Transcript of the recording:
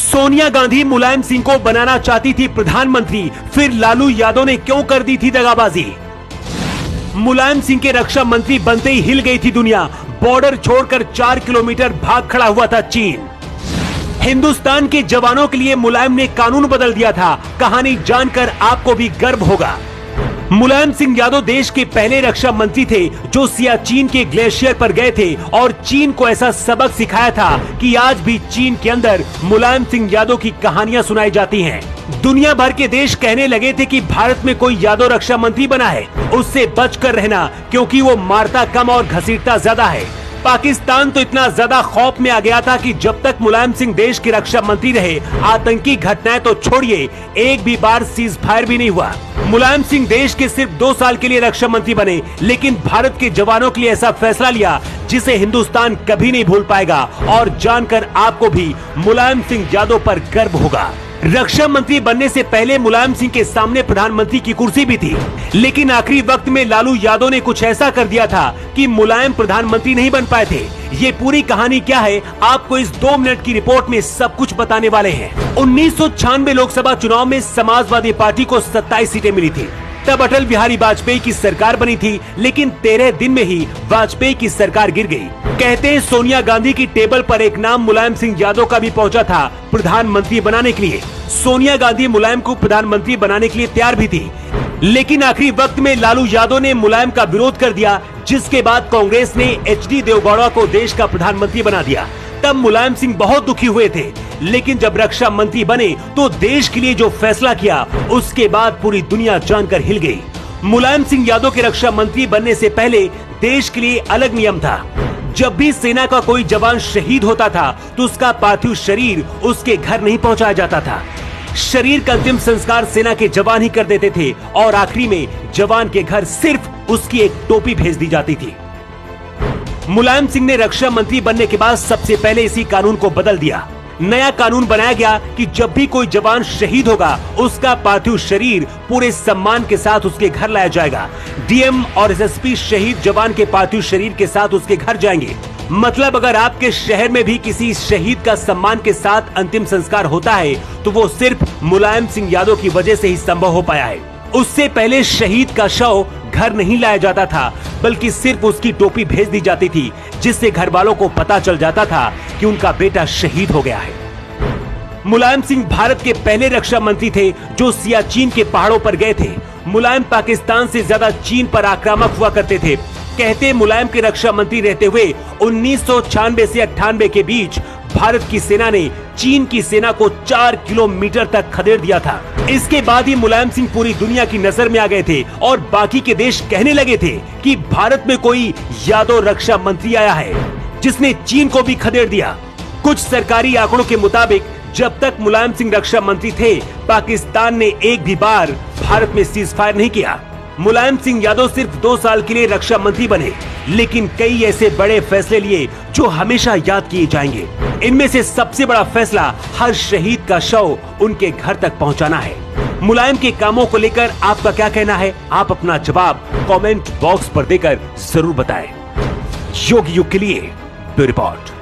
सोनिया गांधी मुलायम सिंह को बनाना चाहती थी प्रधानमंत्री, फिर लालू यादव ने क्यों कर दी थी दगाबाजी। मुलायम सिंह के रक्षा मंत्री बनते ही हिल गई थी दुनिया। बॉर्डर छोड़कर 4 किलोमीटर भाग खड़ा हुआ था चीन। हिंदुस्तान के जवानों के लिए मुलायम ने कानून बदल दिया था। कहानी जानकर आपको भी गर्व होगा। मुलायम सिंह यादव देश के पहले रक्षा मंत्री थे जो सियाचिन के ग्लेशियर पर गए थे और चीन को ऐसा सबक सिखाया था कि आज भी चीन के अंदर मुलायम सिंह यादव की कहानियां सुनाई जाती हैं। दुनिया भर के देश कहने लगे थे कि भारत में कोई यादव रक्षा मंत्री बना है, उससे बचकर रहना क्योंकि वो मारता कम और घसीटता ज्यादा है। पाकिस्तान तो इतना ज्यादा खौफ में आ गया था कि जब तक मुलायम सिंह देश के रक्षा मंत्री रहे, आतंकी घटनाएं तो छोड़िए, एक भी बार सीज फायर भी नहीं हुआ। मुलायम सिंह देश के सिर्फ 2 साल के लिए रक्षा मंत्री बने, लेकिन भारत के जवानों के लिए ऐसा फैसला लिया जिसे हिंदुस्तान कभी नहीं भूल पाएगा। और जानकर आपको भी मुलायम सिंह यादव पर गर्व होगा। रक्षा मंत्री बनने से पहले मुलायम सिंह के सामने प्रधानमंत्री की कुर्सी भी थी, लेकिन आखिरी वक्त में लालू यादव ने कुछ ऐसा कर दिया था कि मुलायम प्रधानमंत्री नहीं बन पाए थे। ये पूरी कहानी क्या है, आपको इस 2 मिनट की रिपोर्ट में सब कुछ बताने वाले हैं। 1996 लोकसभा चुनाव में समाजवादी पार्टी को 27 सीटें मिली थी। तब अटल बिहारी वाजपेयी की सरकार बनी थी, लेकिन 13 दिन में ही वाजपेयी की सरकार गिर गई। कहते हैं सोनिया गांधी की टेबल पर एक नाम मुलायम सिंह यादव का भी पहुंचा था प्रधानमंत्री बनाने के लिए। सोनिया गांधी मुलायम को प्रधानमंत्री बनाने के लिए तैयार भी थी, लेकिन आखिरी वक्त में लालू यादव ने मुलायम का विरोध कर दिया, जिसके बाद कांग्रेस ने एचडी देवगौड़ा को देश का प्रधानमंत्री बना दिया। तब मुलायम सिंह बहुत दुखी हुए थे, लेकिन जब रक्षा मंत्री बने तो देश के लिए जो फैसला किया उसके बाद पूरी दुनिया जानकर हिल गई। मुलायम सिंह यादव के रक्षा मंत्री बनने से पहले देश के लिए अलग नियम था। जब भी सेना का कोई जवान शहीद होता था तो उसका पार्थिव शरीर उसके घर नहीं पहुंचाया जाता था। शरीर का अंतिम संस्कार सेना के जवान ही कर देते थे और आखिरी में जवान के घर सिर्फ उसकी एक टोपी भेज दी जाती थी। मुलायम सिंह ने रक्षा मंत्री बनने के बाद सबसे पहले इसी कानून को बदल दिया। नया कानून बनाया गया कि जब भी कोई जवान शहीद होगा उसका पार्थिव शरीर पूरे सम्मान के साथ उसके घर लाया जाएगा। डीएम और एसएसपी शहीद जवान के पार्थिव शरीर के साथ उसके घर जाएंगे। मतलब अगर आपके शहर में भी किसी शहीद का सम्मान के साथ अंतिम संस्कार होता है तो वो सिर्फ मुलायम सिंह यादव की वजह से ही संभव हो पाया है। उससे पहले शहीद का शव घर नहीं लाया जाता था, बल्कि सिर्फ उसकी टोपी भेज दी जाती थी, जिससे घर वालों को पता चल जाता था कि उनका बेटा शहीद हो गया है। मुलायम सिंह भारत के पहले रक्षा मंत्री थे जो सियाचिन के पहाड़ों पर गए थे। मुलायम पाकिस्तान से ज्यादा चीन पर आक्रामक हुआ करते थे। कहते मुलायम के रक्षा मंत्री रहते हुए 1996 से 98 के बीच भारत की सेना ने चीन की सेना को 4 किलोमीटर तक खदेड़ दिया था। इसके बाद ही मुलायम सिंह पूरी दुनिया की नजर में आ गए थे और बाकी के देश कहने लगे थे कि भारत में कोई यादव रक्षा मंत्री आया है जिसने चीन को भी खदेड़ दिया। कुछ सरकारी आंकड़ों के मुताबिक जब तक मुलायम सिंह रक्षा मंत्री थे, पाकिस्तान ने एक भी बार भारत में सीज फायर नहीं किया। मुलायम सिंह यादव सिर्फ 2 साल के लिए रक्षा मंत्री बने, लेकिन कई ऐसे बड़े फैसले लिए जो हमेशा याद किए जाएंगे। इनमें से सबसे बड़ा फैसला हर शहीद का शव उनके घर तक पहुंचाना है। मुलायम के कामों को लेकर आपका क्या कहना है? आप अपना जवाब कमेंट बॉक्स पर देकर जरूर बताएं। योग युग के लिए ब्यूरो रिपोर्ट।